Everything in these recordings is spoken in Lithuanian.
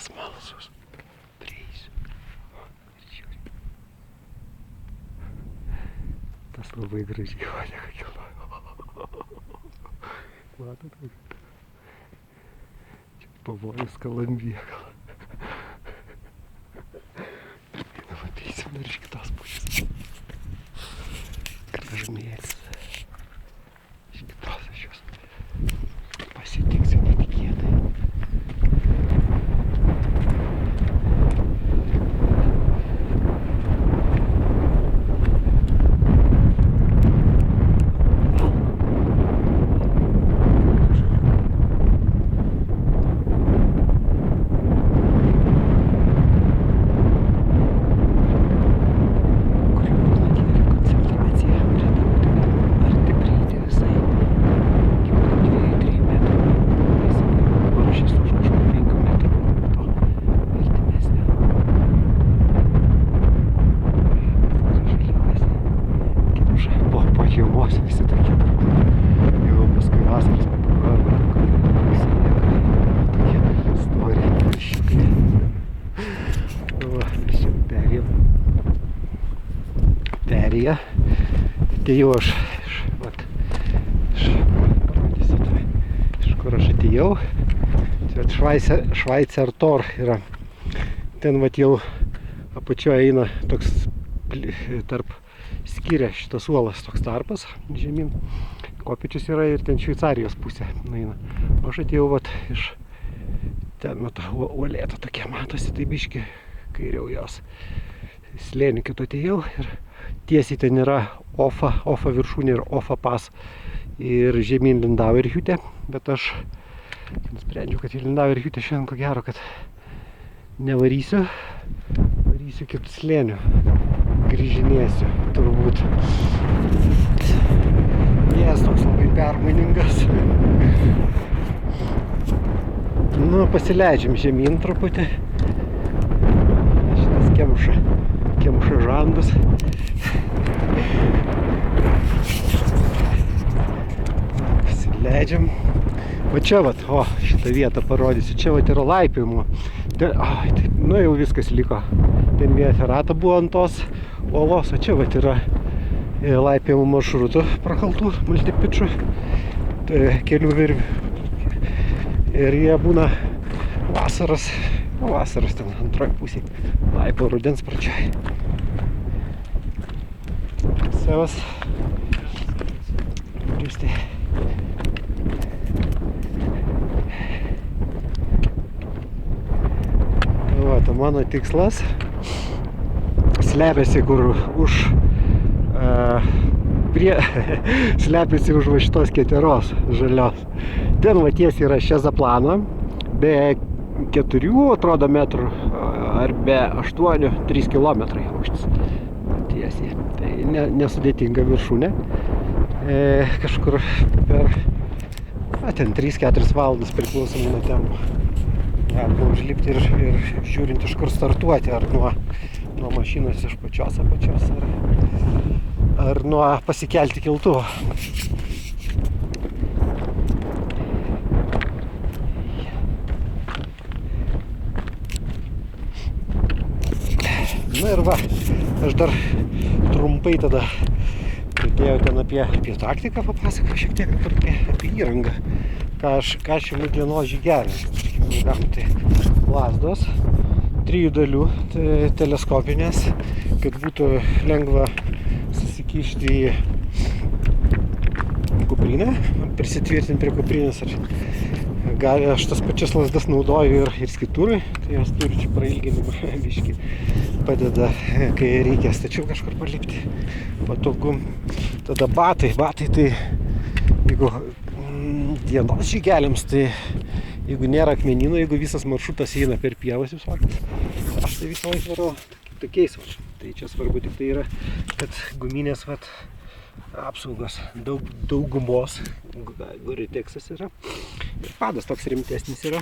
smalsus. Prieisiu. Tas labai gražiai uodega kilnojo. Matot? Čia pavojus kalambija gal. Matysim dar iš kitos pusės. Gražmėlis. Iš kitos aš jos pasitiksiu netikėtai. Atėjau aš iš kur aš atėjau. Šveicer Tor yra. Ten vat jau apačioje eina toks tarp skiria šitas uolas toks tarpas žemyn. Kopėčius yra ir ten Šveicarijos pusė eina. O aš atėjau vat iš ten uolėta tokia matosi, tai biški kairiau jos slėnių kito atėjau ir tiesiai ten yra Ofa viršūnė ir Ofa pas ir žemyn Lindauerhütte, bet aš nusprendžiau, kad į Lindauerhütte šiandien ko gero, kad nevarysiu, varysiu kitų slėnių, grįžinėsiu turbūt. Jis toks labai permainingas. Nu, pasileidžiam žemyn truputį. Šitas kemša žandus. Pasileidžiam. Va čia vat, šitą vietą parodysiu. Čia vat yra laipiojimo. Nu jau viskas liko. Ten vieną feratą buvo ant tos uolos, o čia vat yra laipiojimo maršrutų prakaltų multipičų. Kelių virvių. Ir jie būna vasaros ten antroje pusėje. Laipo rudens pradžioj. Savas. Grįžti. Va, mano tikslas slepiasi kur už slepiasi už va šitos keteros žalios. Ten va tiesiai yra Šezaplana, be 4, atrodo, metrų ar be 8, 3 kilometrai aukštis. Tiesiai. Tai nesudėtinga viršūnė. Kažkur per ten 3-4 valandas priklausomai nuo tempo. Galima užlipti ir žiūrint iš kur startuoti, ar nuo mašinos iš pačios apačios, ar nuo pasikelti keltuvo. Na ir va, aš dar trumpai tada pradėjau ten apie taktiką papasakoti, šiek tiek apie įrangą, ką aš jums dienos žygelį. Tai lazdos, 3 dalių teleskopinės, kad būtų lengva susikišti į kuprinę, prisitvirtinti prie kuprinės. Aš tas pačias lazdas naudoju ir skitūrai, tai jos turi čia prailginimą biškį, padeda, kai reikia stačiau kažkur palipti, patogu. Tada batai tai jeigu dienos žygeliams, tai jeigu nėra akmenynų, jeigu visas maršrutas eina per pievas visokias, aš tai visą laiką varau tokiais. Tai čia svarbu tik tai yra, kad guminės apsaugos daugumos, Gore-Texas yra. Ir padas toks rimtesnis yra.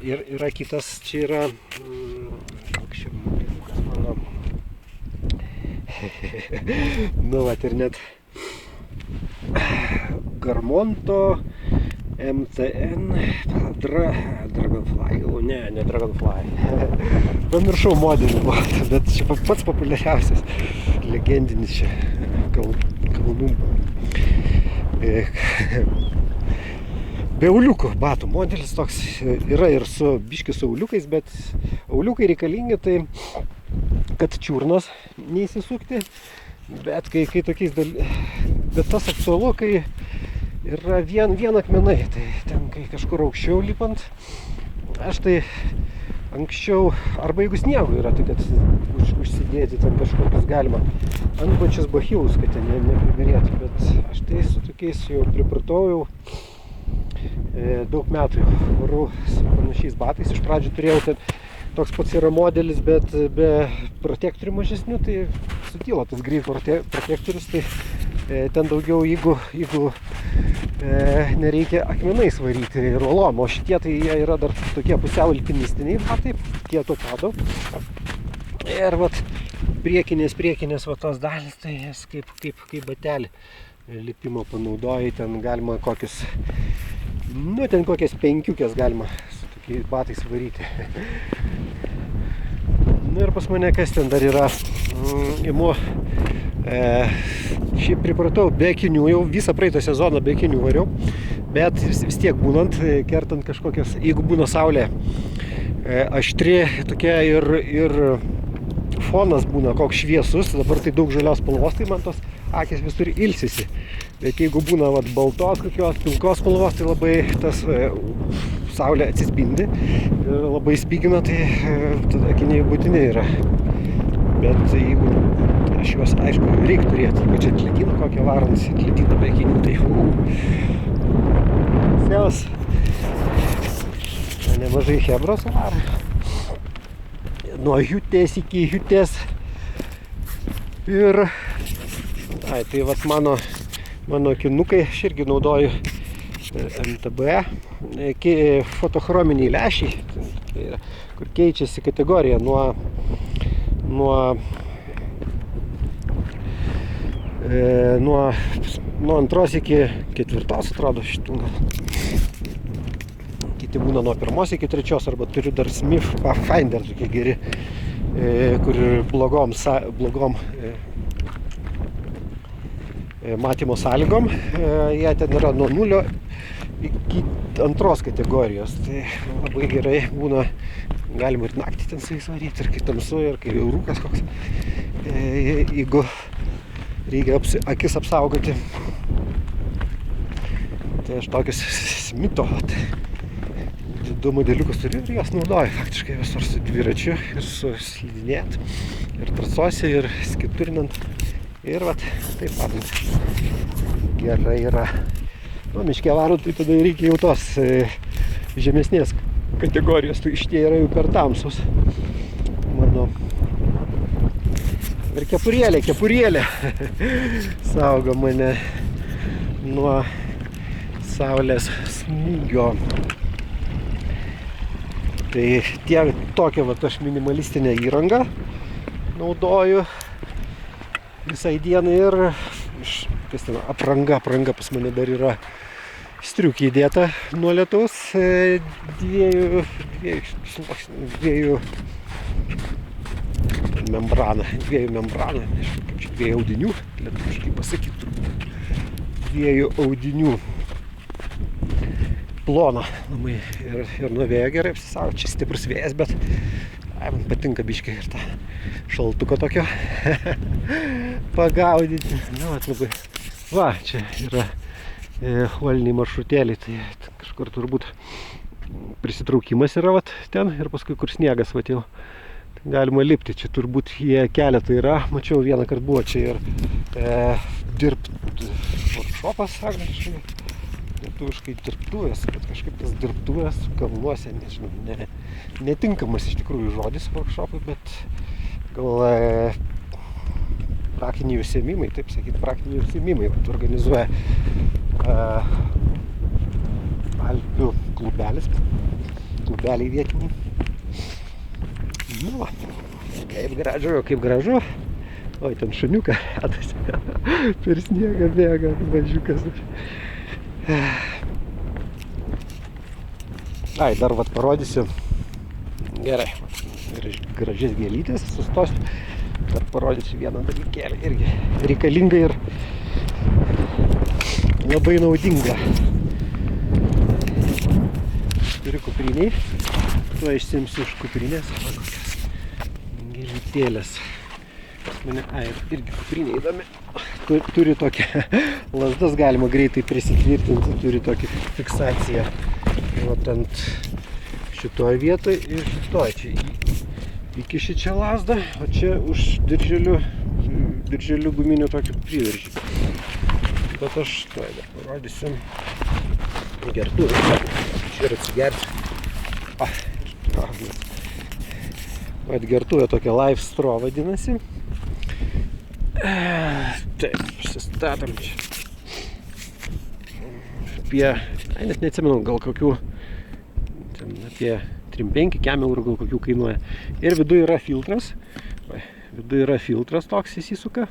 Ir yra kitas, čia yra koks čia mano nu vat ir net Garmonto MTN, Dragonfly, ne Dragonfly. Pamiršau modelį, bet čia pats populiariausias, legendinis čia kalnų be auliukų batų modelis toks yra ir su biški su auliukais, bet auliukai reikalingi tai, kad čiurnos neįsisukti, bet kai tokiais bet tas aktualu, kai yra vien akmenai, tai ten kai kažkur aukščiau lipant, aš tai anksčiau, arba jeigu sniego yra, tai kad užsidėti ten kažkokius galima antbačius bachilus, kad ten nepriberėtų, bet aš tai su tokiais jau pripratau jau daug metų varau su panašiais batais. Iš pradžių turėjau ten toks pats yra modelis, bet be protektorių mažesnių, tai sutyla tas greit protektorius, tai ten daugiau, jeigu nereikia akmenais varyti ir uolom, o šitie tai jie yra dar tokie pusiau alpinistiniai batai, tie to pado. Ir vat priekinės va tos dalis, tai jas kaip batelį lipimo panaudojai, ten galima kokius, ten kokias 5 galima su tokiais batais varyti. Ir pas mane kas ten dar yra, imu, šiaip pripratau be akinių, jau visą praeitą sezoną be akinių variau, bet vis tiek būnant, kertant kažkokias, jeigu būna saulė aštri tokia ir fonas būna koks šviesus, dabar tai daug žalios spalvos, tai man tos akis visur ilsisi. Bet jeigu būna baltos kokios pilkos spalvos, tai labai tas saulė atsispindi ir labai spygina, tai tada akiniai būtini yra. Bet jeigu aš juos, aišku, reikia turėti, jeigu čia atledyną kokią varant, atledyną be akinių, tai Sėlas nemažai hebros varom. Nuo hiutės iki hiutės. Ir tai vat mano akinukai, aš irgi naudoju MTB, fotochrominiai lęšiai, kur keičiasi kategorija nuo 2 iki 4, atrodo, šitų gal. Kiti būna nuo 1 iki 3, arba turiu dar Smith Pathfinder tokie geri, kur blogom matymo sąlygom, jie ten yra nuo 0 iki 2 kategorijos, tai labai gerai būna, galima ir naktį ten su jais varyti, ir kai tamsu, ir kai rūkas koks, jeigu reikia akis apsaugoti. Tai aš tokius Smito du modeliukus turiu ir jas naudoju faktiškai visur su dviračiu ir su slidinėt, ir trasose, ir skiturinant. Ir vat, taip vadant, gerai yra. Miške varant, tai tada reikia jau tos žemesnės kategorijos, tai šitie yra jau per tamsus. Mano. Ir kepurėlė saugo mane nuo saulės smūgio. Tai tokią vat aš minimalistinę įrangą naudoju visai dienai ir apranga pas mane dar yra striukė įdėta nuo lietaus, dviejų membranų, nežinau kaip čia, 2 audinių, lietuviškai pasakyti turbūt, 2 audinių plona namai ir nuo vėjo gerai apsisaugo, čia stiprus vėjas, bet man patinka biškai ir tą šaltuko tokio pagaudyti. Labai. Va, čia yra uoliniai maršrutėliai, tai kažkur turbūt prisitraukimas yra vat ten ir paskui kur sniegas vat jau galima lipti. Čia turbūt jie keletą yra, mačiau vieną kart buvo čia ir workshopas, angliškai, lietuviškai dirbtuvės, bet kažkaip tas dirbtuvės kalnuose, nežinau, netinkamas iš tikrųjų žodis workshopui, bet gal praktiniai užsiėmimai, taip sakyti, praktiniai užsiėmimai organizuoja Alpių klubeliai vietiniai. Nu, kaip gražu. Oi, ten šuniuka per sniegą bėga, mažiukas. Ai, dar vat parodysiu. Gerai, gražias gėlytės sustosiu. Dar parodysiu vieną dalykėlį. Irgi reikalinga ir labai naudinga. Turiu kupriniai. Tuo išsimsiu iš kuprinės. Kokias gėlytėlės. Pas mane, irgi kuprinė įdomi. Turi tokią lazdas, galima greitai prisitvirtinti, turi tokį fiksaciją. Vat ant šitoje vietoje ir šitoje. Čia įkiši čia lazdą, o čia už dirželiu guminių tokį priveržį. Bet aš tuoj dar parodysiu gertuvę. Čia ir atsigersiu. Vat gertuvė tokia Live Straw vadinasi. Taip, pasistatom čia. Net neatsimenu, gal kokių ten apie 3-5 eurų gal kokių kainuoja. Ir viduje yra filtras. Viduje yra filtras toks įsisuka.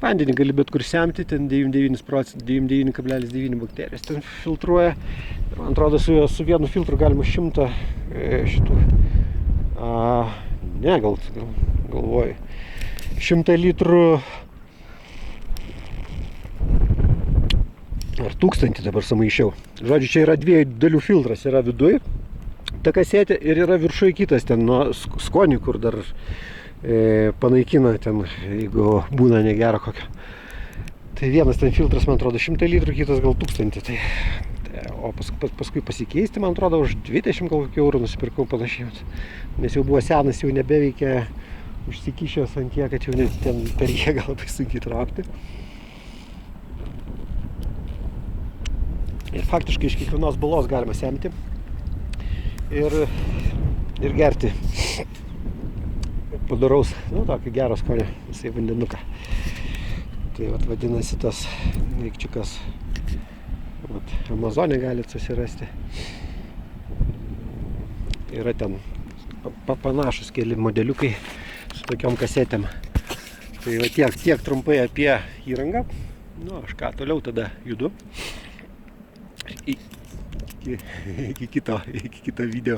Vandenį gali bet kur semti, ten 99,9 bakterijos ten filtruoja. Man atrodo, su vienu filtru galima 100 šitų. Ne, galvoju. 100 litrų ar 1000 dabar sumaišiau. Žodžiu, čia yra 2 dalių filtras. Yra viduj ta kasetė ir yra viršui kitas ten nuo skonį, kur dar panaikina ten, jeigu būna negera kokio. Tai vienas ten filtras, man atrodo, 100 litrų, kitas gal 1000. O paskui pasikeisti, man atrodo, už 20 gal kokių eurų nusipirkau panašiai. Nes jau buvo senas, jau nebeveikia, užsikišęs ant tiek, kad jau net ten per jėgą labai sunkiai traukti. Ir faktiškai iš kiekvienos balos galima semti ir gerti padaraus, tokį gerą skonį, visai vandenuką. Tai vat vadinasi tas daikčiukas, Amazone galite susirasti. Yra ten panašus keli modeliukai su tokiom kasetėm. Tai va tiek trumpai apie įrangą. Aš ką, toliau tada judu. Iki kito video.